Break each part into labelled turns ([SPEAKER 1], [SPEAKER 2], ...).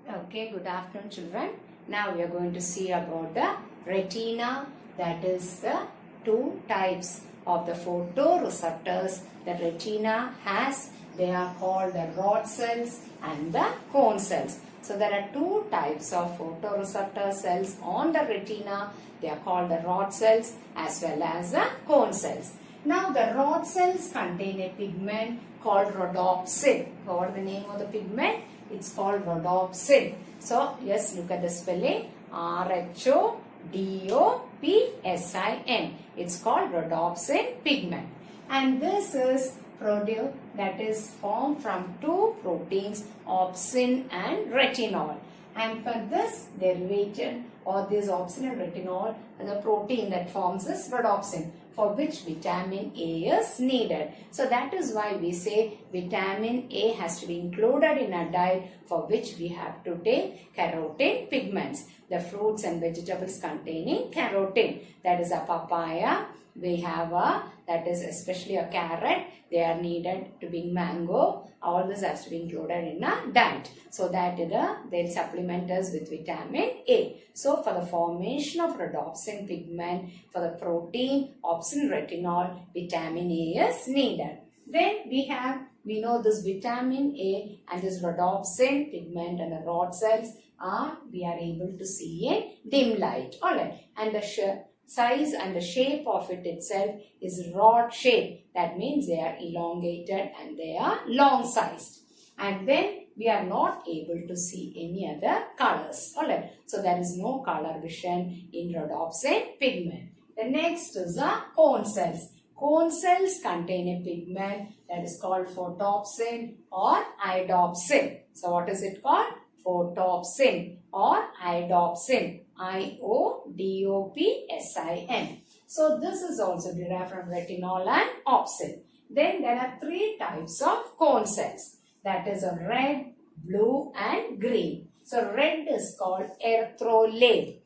[SPEAKER 1] Okay, good afternoon children. Now we are going to see about the retina, that is the two types of the photoreceptors that retina has. They are called the rod cells and the cone cells. So there are two types of photoreceptor cells on the retina. They are called the rod cells as well as the cone cells. Now the rod cells contain a pigment called rhodopsin. What is the name of the pigment? It's called rhodopsin. So yes, look at the spelling. RHODOPSIN. It's called rhodopsin pigment. And this is produced, that is formed from two proteins, opsin and retinol. And for this derivative or this opsin and retinol, and the protein that forms this rhodopsin, for which vitamin A is needed. So that is why we say vitamin A has to be included in our diet, for which we have to take carotene pigments. The fruits and vegetables containing carotene, that is a papaya, we have that is especially a carrot, they are needed to be mango. All this has to be included in a diet, so that they'll supplement us with vitamin A. So for the formation of rhodopsin pigment, for the protein opsin retinol, vitamin A is needed. Then we know this vitamin A and this rhodopsin pigment and the rod cells we are able to see in dim light. Alright, and the size and the shape of it itself is rod shape. That means they are elongated and they are long sized. And then we are not able to see any other colors. Alright, so there is no color vision in rhodopsin pigment. The next is cone cells. Cone cells contain a pigment that is called photopsin or iodopsin. So what is it called? Photopsin or iodopsin. iodopsin. So this is also derived from retinol and opsin. Then there are three types of cone cells. That is a red, blue and green. So red is called erythrolabe.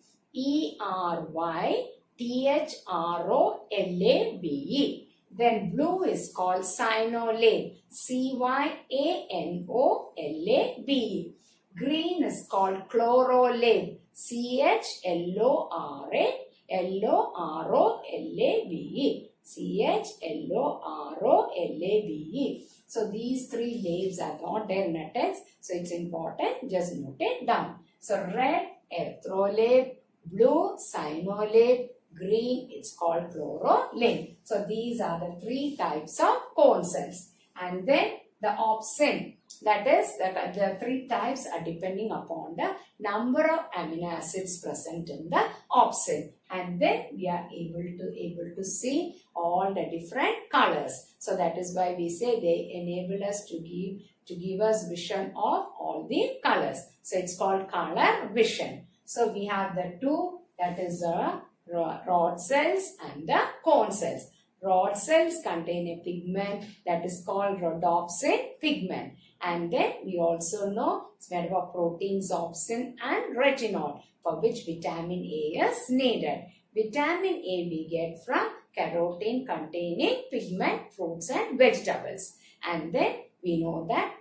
[SPEAKER 1] ERYTHROLABE. Then blue is called cyanolabe. CYANOLABE. Green is called chlorolabe. CHLOROLABE. CHLOROLABE. So these three labes are not there in a text. So it's important. Just note it down. So red, erythrolabe, blue, cyanolabe, green, it's called chlorolabe. So these are the three types of cone cells. And then the opsin, that is, the three types are depending upon the number of amino acids present in the opsin. And then we are able to see all the different colors. So that is why we say they enable us to give us vision of all the colors. So it's called color vision. So we have the two, that is the rod cells and the cone cells. Rod cells contain a pigment that is called rhodopsin pigment. And then we also know it's made up of proteins opsin and retinol, for which vitamin A is needed. Vitamin A we get from carotene containing pigment, fruits and vegetables. And then we know that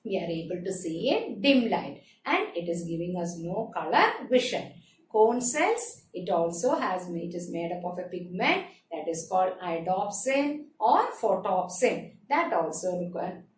[SPEAKER 1] we are able to see in dim light and it is giving us no color vision. Cone cells, it is made up of a pigment that is called iodopsin or photopsin. That also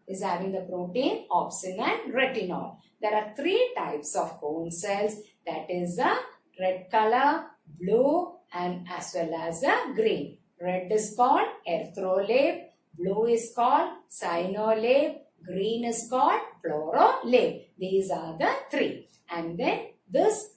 [SPEAKER 1] is having the protein opsin and retinol. There are three types of cone cells, that is a red color, blue and as well as a green. Red is called erythrolabe, blue is called cyanolabe, green is called chlorolabe. These are the three. And then this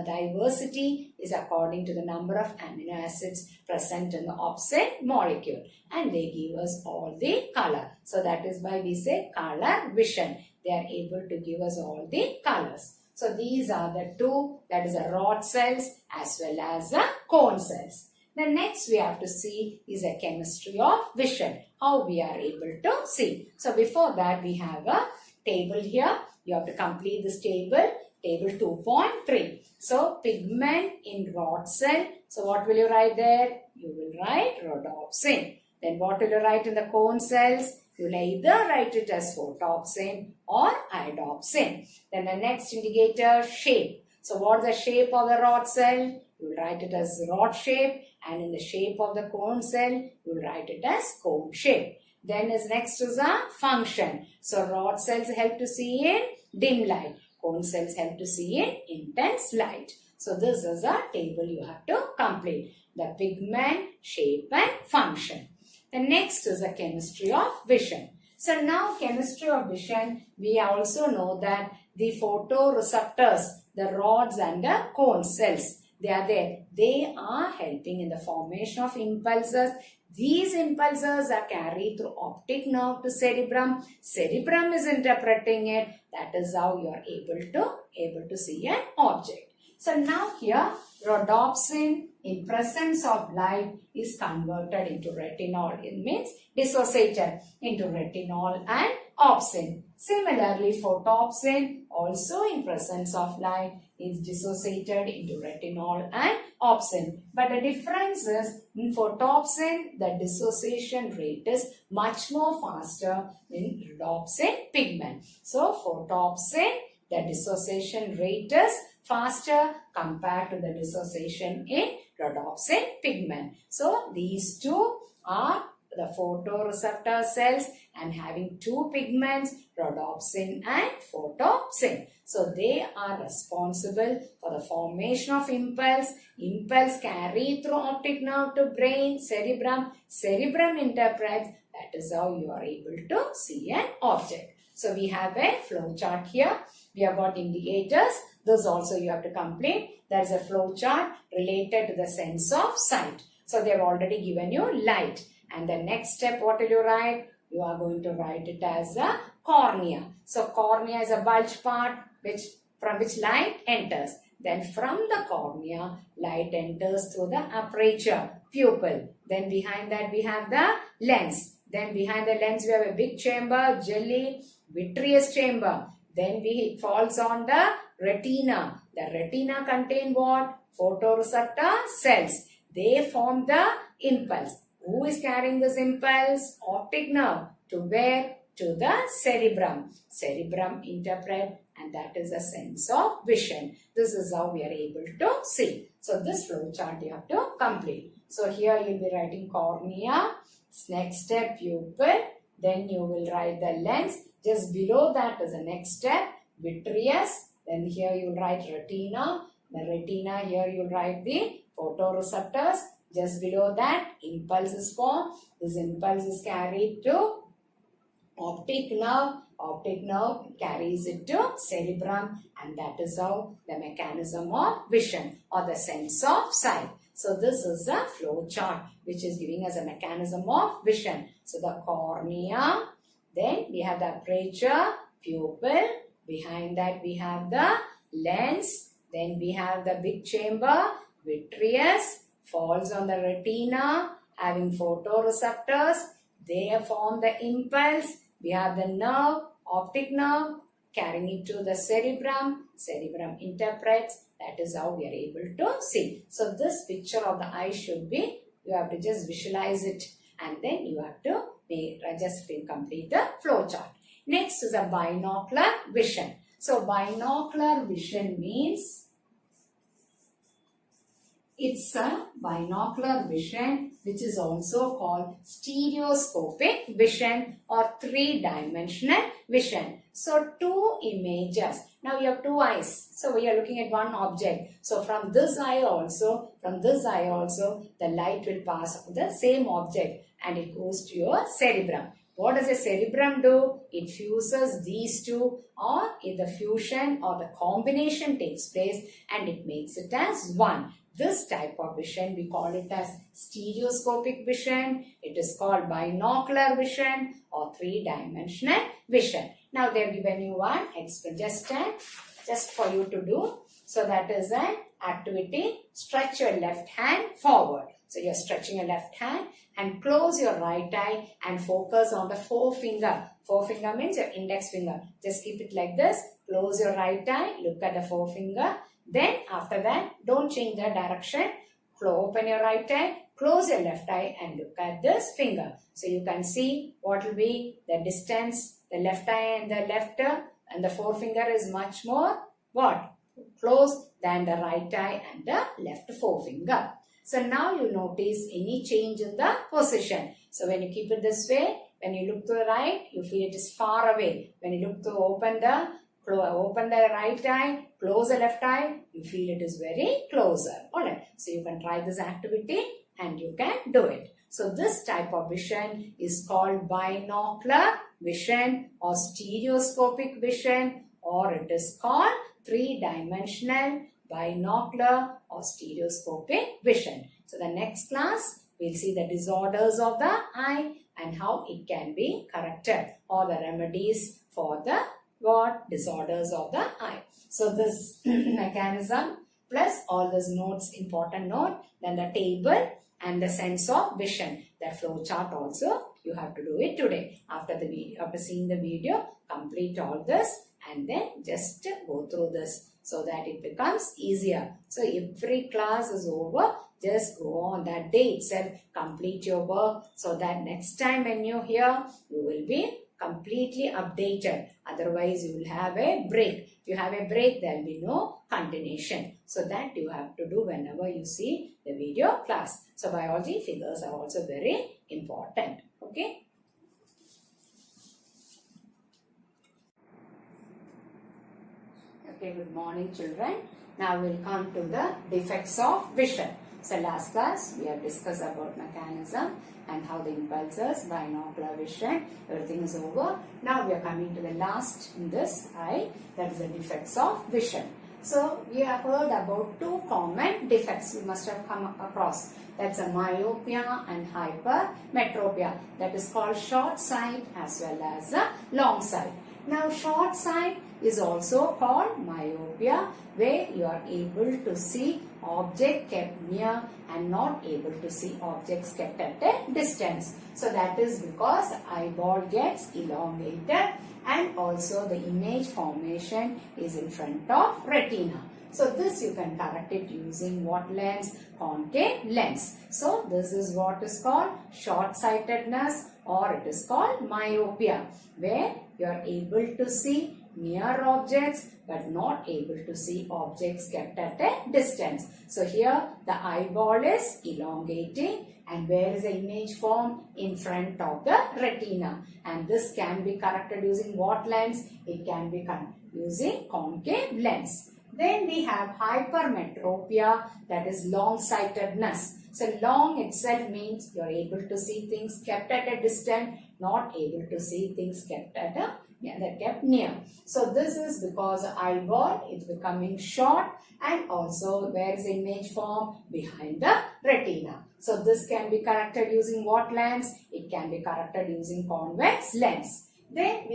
[SPEAKER 1] diversity is according to the number of amino acids present in the opsin molecule, and they give us all the color. So that is why we say color vision. They are able to give us all the colors. So these are the two, that is the rod cells as well as the cone cells. The next we have to see is a chemistry of vision, how we are able to see. So before that we have a table here. You have to complete this table. Table 2.3. So pigment in rod cell. So what will you write there? You will write rhodopsin. Then what will you write in the cone cells? you'll either write it as photopsin or iodopsin. Then the next indicator, shape. So what's the shape of the rod cell? You'll write it as rod shape, and in the shape of the cone cell, you'll write it as cone shape. Then next is a function. So rod cells help to see in dim light. Cone cells help to see in intense light. So this is a table you have to complete. The pigment, shape and function. The next is the chemistry of vision. So now chemistry of vision, we also know that the photoreceptors, the rods and the cone cells, they are there. They are helping in the formation of impulses. These impulses are carried through optic nerve to cerebrum. Cerebrum is interpreting it. That is how you are able to see an object. So now here, rhodopsin in presence of light is converted into retinol. It means dissociated into retinol and opsin. Similarly, photopsin also in presence of light is dissociated into retinol and opsin. But the difference is in photopsin, the dissociation rate is much more faster in rhodopsin pigment. So photopsin, the dissociation rate is faster compared to the dissociation in rhodopsin pigment. So these two are the photoreceptor cells and having two pigments, rhodopsin and photopsin. So they are responsible for the formation of impulse. Impulse carried through optic nerve to brain, cerebrum. Cerebrum interprets. That is how you are able to see an object. So we have a flow chart here. We have got indicators. This also you have to complete. There is a flow chart related to the sense of sight. So they have already given you light. And the next step, what will you write? You are going to write it as a cornea. So cornea is a bulge part from which light enters. Then from the cornea, light enters through the aperture, pupil. Then behind that we have the lens. Then behind the lens we have a big chamber, jelly, vitreous chamber. Then it falls on the retina. The retina contain what? Photoreceptor cells. They form the impulse. Who is carrying this impulse? Optic nerve. To where? To the cerebrum. Cerebrum interpret, and that is a sense of vision. This is how we are able to see. So this flow chart you have to complete. So here you will be writing cornea. Next step, pupil. Then you will write the lens. Just below that is the next step, vitreous. Then here you will write retina. The retina, here you will write the photoreceptors. Just below that, impulse is formed. This impulse is carried to optic nerve. Optic nerve carries it to cerebrum, and that is how the mechanism of vision or the sense of sight. So this is a flow chart which is giving us a mechanism of vision. So the cornea, then we have the aperture, pupil. Behind that we have the lens. Then we have the big chamber, vitreous, falls on the retina, having photoreceptors. They form the impulse. We have the nerve, optic nerve, carrying it to the cerebrum. Cerebrum interprets. That is how we are able to see. So this picture of the eye should be, you have to just visualize it, and then you have to complete the flow chart. Next is a binocular vision. So binocular vision means it's a binocular vision which is also called stereoscopic vision or three-dimensional vision. So two images. Now you have two eyes. So we are looking at one object. So from this eye also, the light will pass on the same object and it goes to your cerebrum. What does a cerebrum do? It fuses these two, or if the fusion or the combination takes place and it makes it as one. This type of vision, we call it as stereoscopic vision. It is called binocular vision or three-dimensional vision. Now they have given you one just for you to do. So that is an activity. Stretch your left hand forward. So you are stretching your left hand and close your right eye and focus on the forefinger. Forefinger means your index finger. Just keep it like this. Close your right eye. Look at the forefinger. Then after that, don't change the direction. Open your right eye. close your left eye and look at this finger. So you can see what will be the distance, the left eye and the left and the forefinger is much more what? Close than the right eye and the left forefinger. So now you notice any change in the position. So when you keep it this way, when you look to the right, you feel it is far away. When you look to open the right eye, close the left eye, you feel it is very closer. Alright, so you can try this activity and you can do it. So this type of vision is called binocular vision or stereoscopic vision, or it is called three-dimensional binocular or stereoscopic vision. So the next class, we'll see the disorders of the eye and how it can be corrected, or the remedies for the disorders of the eye. So this mechanism plus all these notes, important note, then the table and the sense of vision. The flow chart also you have to do it today. After seeing the video, complete all this and then just go through this so that it becomes easier. So every class is over, just go on that day itself, complete your work so that next time when you hear, you will be completely updated. Otherwise, you will have a break. If you have a break, there will be no continuation. So that you have to do whenever you see the video class. So biology figures are also very important. Okay. Okay, good morning children. Now we'll come to the defects of vision. So last class we have discussed about mechanism and how the impulses, binocular vision, everything is over. Now we are coming to the last in this eye, that is the defects of vision. So we have heard about two common defects we must have come across. That's a myopia and hypermetropia. That is called short sight as well as a long sight. Now short sight is also called myopia, where you are able to see object kept near and not able to see objects kept at a distance. So that is because the eyeball gets elongated and also the image formation is in front of retina. So this you can correct it using what lens? Concave lens. So this is what is called short-sightedness, or it is called myopia, where you are able to see near objects but not able to see objects kept at a distance. So here the eyeball is elongating, and where is the image formed? In front of the retina. And this can be corrected using what lens? It can be using concave lens. Then we have hypermetropia, that is long-sightedness. So long itself means you are able to see things kept at a distance, not able to see things kept at a kept near. So this is because the eyeball is becoming short, and also where is the image formed? Behind the retina. So this can be corrected using what lens? It can be corrected using convex lens. Then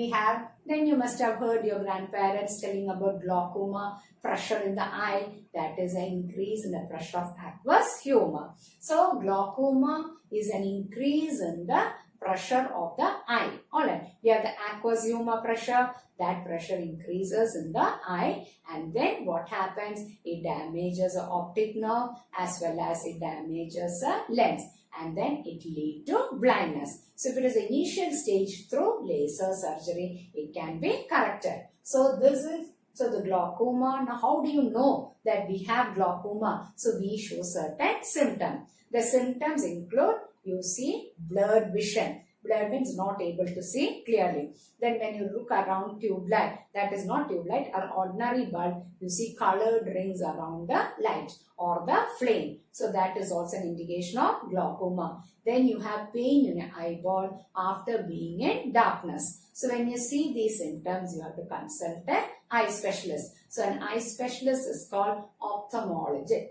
[SPEAKER 1] you must have heard your grandparents telling about glaucoma, pressure in the eye, that is an increase in the pressure of aqueous humor. So glaucoma is an increase in the pressure of the eye. Alright, we have the aqueous humor pressure, that pressure increases in the eye, and then what happens? It damages the optic nerve as well as it damages the lens, and then it leads to blindness. So if it is initial stage through laser surgery, it can be corrected. So the glaucoma. Now how do you know that we have glaucoma? So we show certain symptoms. The symptoms include, you see blurred vision. Blurred means not able to see clearly. Then when you look around tube light, that is not tube light, or ordinary bulb, you see colored rings around the light or the flame. So that is also an indication of glaucoma. Then you have pain in your eyeball after being in darkness. So when you see these symptoms, you have to consult an eye specialist. So an eye specialist is called ophthalmologist.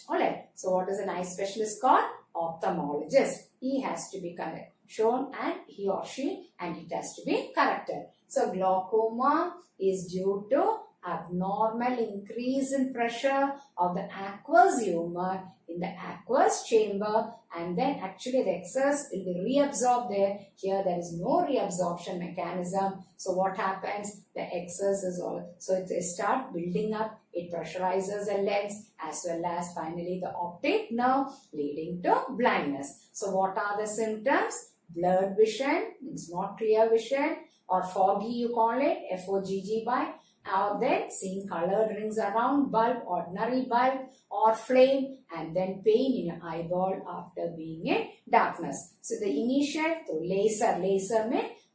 [SPEAKER 1] Alright. So what is an eye specialist called? Ophthalmologist. He has to be shown, and he or she, and it has to be corrected. So glaucoma is due to abnormal increase in pressure of the aqueous humor in the aqueous chamber, and then actually the excess will be reabsorbed there. Here there is no reabsorption mechanism. So what happens? The excess is all. So it start building up. It pressurizes the lens as well as finally the optic nerve, leading to blindness. So what are the symptoms? Blurred vision, means not clear vision, or foggy you call it, FOGG by, or then seeing colored rings around bulb, ordinary bulb or flame, and then pain in your eyeball after being in darkness. So the initial through laser means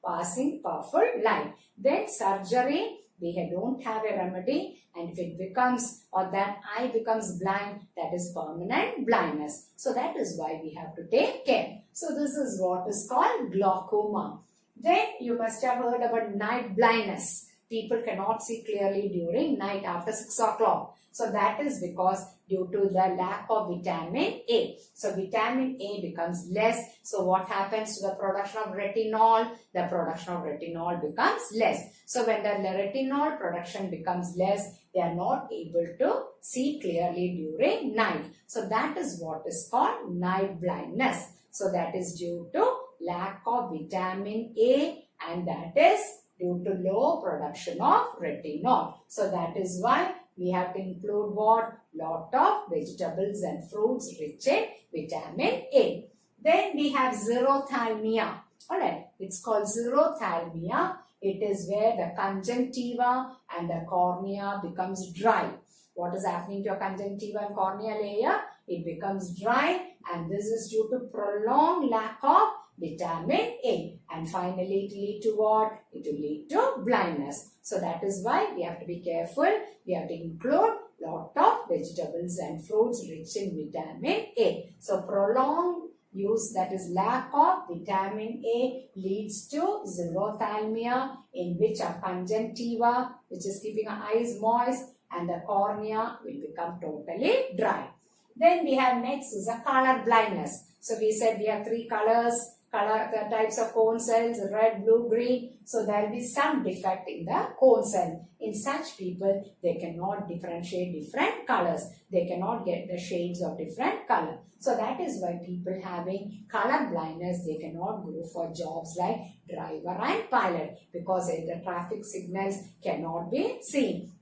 [SPEAKER 1] passing powerful light. Then surgery, we don't have a remedy, and if it becomes or that eye becomes blind, that is permanent blindness. So that is why we have to take care. So this is what is called glaucoma. Then you must have heard about night blindness. People cannot see clearly during night after 6 o'clock. So that is because due to the lack of vitamin A. So vitamin A becomes less. So what happens to the production of retinol? The production of retinol becomes less. So when the retinol production becomes less, they are not able to see clearly during night. So that is what is called night blindness. So that is due to lack of vitamin A, and that is due to low production of retinol. So that is why we have to include what? Lot of vegetables and fruits rich in vitamin A. Then we have xerothalmia. Alright, it's called xerothalmia. It is where the conjunctiva and the cornea becomes dry. What is happening to your conjunctiva and cornea layer? It becomes dry, and this is due to prolonged lack of vitamin A. And finally it will lead to what? It will lead to blindness. So that is why we have to be careful. We have to include lot of vegetables and fruits rich in vitamin A. So prolonged use, that is lack of vitamin A, leads to xerothalmia, in which our conjunctiva, which is keeping our eyes moist, and the cornea will become totally dry. Then we have next is a color blindness. So we said we have three colors, the types of cone cells, red, blue, green. So there will be some defect in the cone cell. In such people, they cannot differentiate different colors. They cannot get the shades of different color. So that is why people having color blindness, they cannot go for jobs like driver and pilot, because the traffic signals cannot be seen.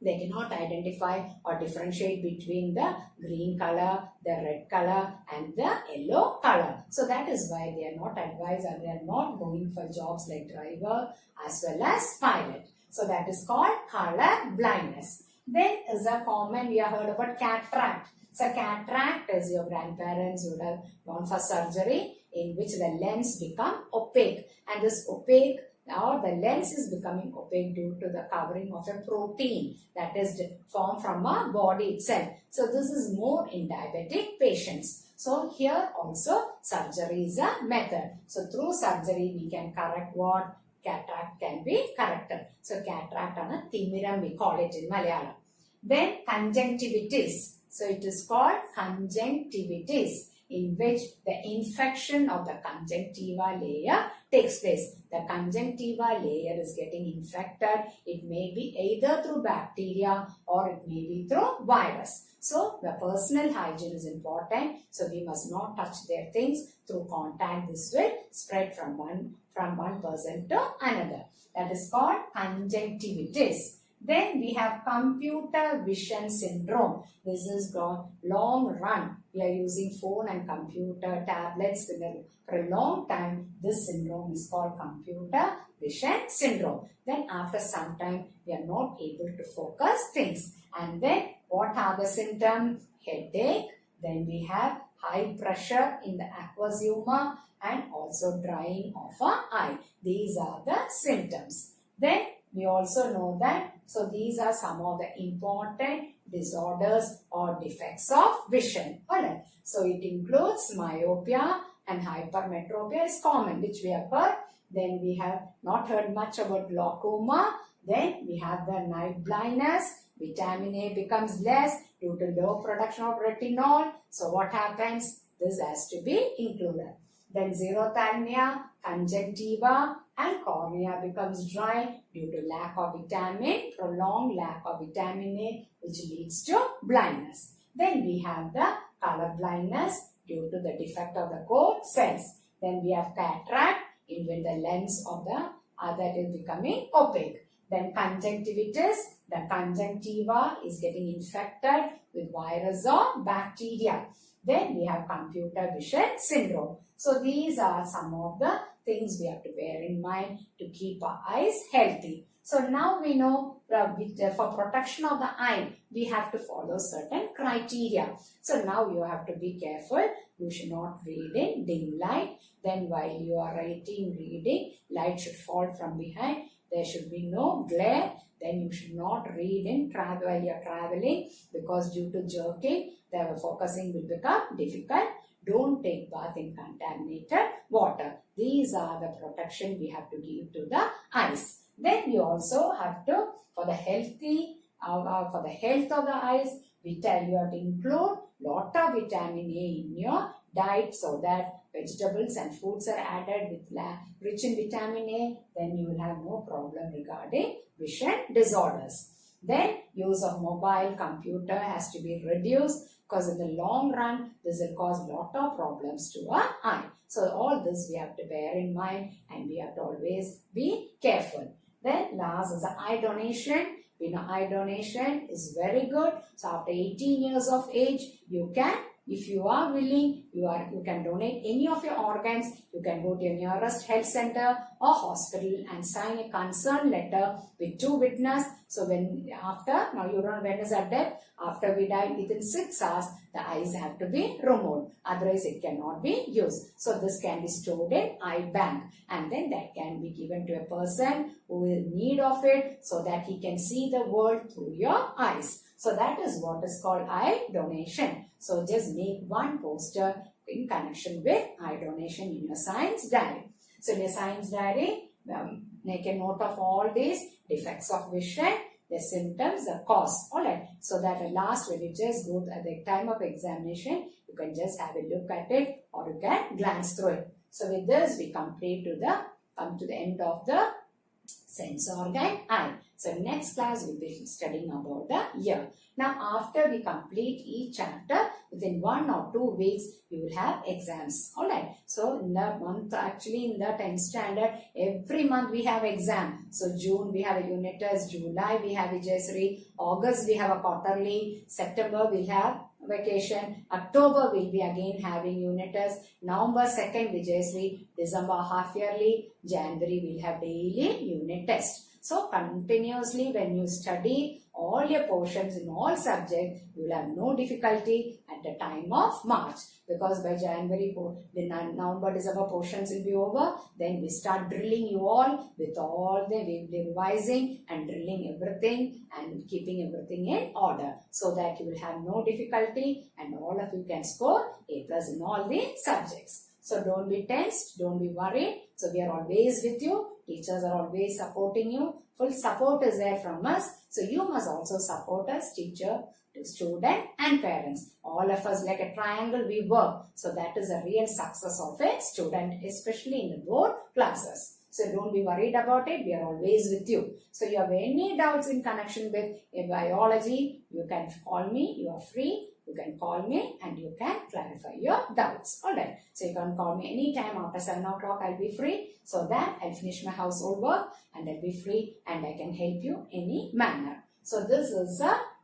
[SPEAKER 1] They cannot identify or differentiate between the green color, the red color and the yellow color. So that is why they are not advised, and they are not going for jobs like driver as well as pilot. So that is called color blindness. Then is a common, we have heard about cataract. So cataract is your grandparents would have gone for surgery in which the lens become opaque, and this opaque or the lens is becoming opaque due to the covering of a protein that is formed from a body itself. So this is more in diabetic patients. So here also surgery is a method. So through surgery we can correct what? Cataract can be corrected. So cataract on a timiram we call it in Malayalam. Then conjunctivitis. So it is called conjunctivitis, in which the infection of the conjunctiva layer takes place. The conjunctiva layer is getting infected. It may be either through bacteria or it may be through virus. So the personal hygiene is important. So we must not touch their things through contact. This will spread from one person to another. That is called conjunctivitis. Then we have computer vision syndrome. This is long run. We are using phone and computer tablets for a long time. This syndrome is called computer vision syndrome. Then after some time, we are not able to focus things. And then what are the symptoms? Headache. Then we have high pressure in the aqueous humor and also drying of our eye. These are the symptoms. Then we also know that, so these are some of the important disorders or defects of vision. Alright. So it includes myopia and hypermetropia is common, which we have heard. Then we have not heard much about glaucoma. Then we have the night blindness. Vitamin A becomes less due to low production of retinol. So what happens? This has to be included. Then xerothalmia, conjunctiva and cornea becomes dry due to lack of vitamin, prolonged lack of vitamin A, which leads to blindness. Then we have the color blindness due to the defect of the coat cells. Then we have cataract in when the lens of the that is becoming opaque. Then conjunctivitis, the conjunctiva is getting infected with virus or bacteria. Then we have computer vision syndrome. So these are some of the things we have to bear in mind to keep our eyes healthy. So now we know for protection of the eye, we have to follow certain criteria. So now you have to be careful. You should not read in dim light. Then while you are reading, light should fall from behind. There should be no glare. Then you should not read in travel while you are traveling, because due to jerking, the focusing will become difficult. Don't take bath in contaminated water. These are the protection we have to give to the eyes. Then you also have to, for the health of the eyes, we tell you have to include lot of vitamin A in your diet, so that vegetables and fruits are added with rich in vitamin A. Then you will have no problem regarding vision disorders. Then use of mobile computer has to be reduced, because in the long run this will cause lot of problems to our eye. So all this we have to bear in mind, and we have to always be careful. Then last is the eye donation. We know eye donation is very good. So after 18 years of age, you can, if you are willing, you can donate any of your organs. You can go to your nearest health center or hospital and sign a concern letter with 2 witnesses. So now you don't know when is our death. After we die, within 6 hours, the eyes have to be removed. Otherwise, it cannot be used. So this can be stored in eye bank, and then that can be given to a person who will need of it, so that he can see the world through your eyes. So that is what is called eye donation. So just make one poster in connection with eye donation in your science diary. So in your science diary, make a note of all these defects of vision, the symptoms, the cause. Alright. So that at last, when you just go at the time of examination, you can just have a look at it, or you can glance through it. So with this, we come to the end of the sense organ eye. So next class we'll be studying about the ear. Now after we complete each chapter, within 1 or 2 weeks, you will have exams. Alright. So in the month, actually in the 10th standard, every month we have exam. So June we have a unit test, July we have Vijayasri, August we have a quarterly, September we'll have vacation, October we'll be again having unit test, November 2nd Vijayasri, December half yearly, January we'll have daily unit test. So continuously when you study all your portions in all subjects, you will have no difficulty at the time of March, because by January, the November, December portions will be over. Then we start drilling you all with all the, we'll be revising and drilling everything and keeping everything in order, so that you will have no difficulty and all of you can score A+ in all the subjects. So don't be tensed, don't be worried. So we are always with you. Teachers are always supporting you. Full support is there from us. So you must also support us, teacher, student and parents. All of us like a triangle we work. So that is a real success of a student, especially in the board classes. So don't be worried about it. We are always with you. So you have any doubts in connection with biology, you can call me. You are free. You can call me and you can clarify your doubts. Alright. So you can call me anytime after 7 o'clock. I'll be free. So that I'll finish my household work and I'll be free and I can help you any manner. So this is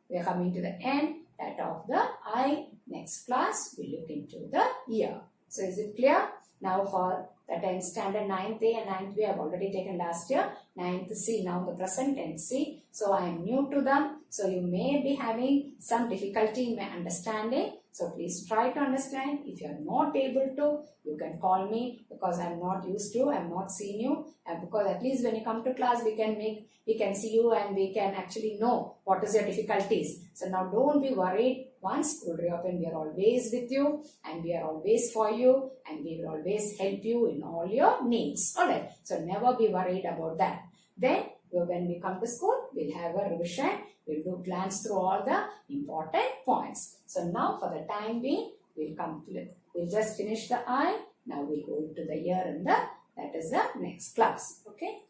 [SPEAKER 1] we are coming to the end that of the eye. Next class we look into the ear. So is it clear? Now for the 10th standard 9th A and 9th B I have already taken last year. 9th C, now the present tense C. So I am new to them. So you may be having some difficulty in my understanding. So please try to understand. If you are not able to, you can call me, because I am not used to, I am not seen you. And because at least when you come to class, we can see you and we can actually know what is your difficulties. So now don't be worried. Once school reopen, we are always with you and we are always for you and we will always help you in all your needs. Alright. So never be worried about that. Then when we come to school, we'll have a revision. We'll do glance through all the important points. So now for the time being, we'll just finish the eye. Now we'll go into the ear and that is the next class. Okay. Okay.